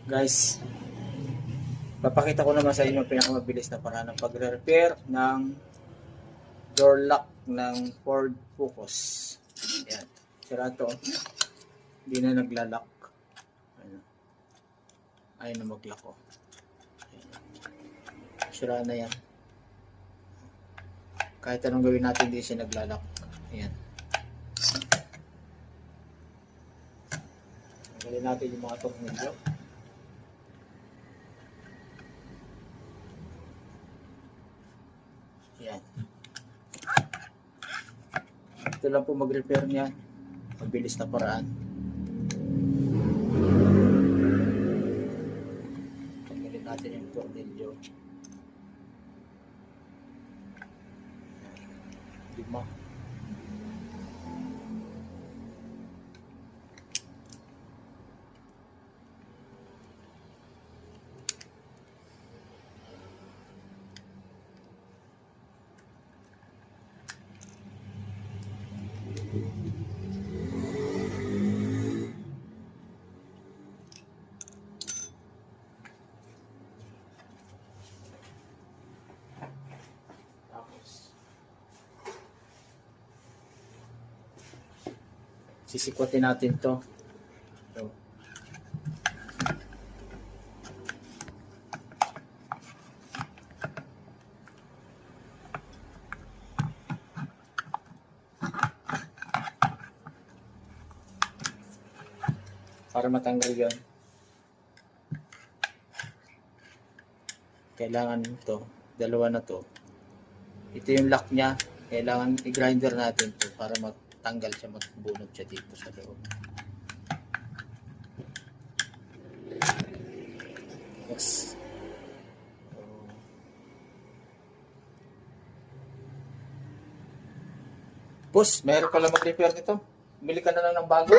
Guys, papakita ko naman sa inyo ang pinakamabilis na paraan ng pagre-repair ng door lock ng Ford Focus. Ayan. Sira to. Hindi na naglalak. Ayun na mag-lock ko. Sira na yan. Kahit anong gawin natin, hindi siya naglalak. Ayan. Tanggalin natin yung mga tornilyo. Ayan. Ito lang po mag-repair niyan. Mabilis na paraan. Tanggalin natin yung tornilyo. 5. Sisikwatin natin to. So, para matanggal yon, kailangan to, dalawa na to. Ito yung lock niya, kailangan i-grinder natin to para matanggal siya, magbunot siya dito sa loob. Yes. Boss, meron pala mag-repair nito. Bili ka na lang ng bago.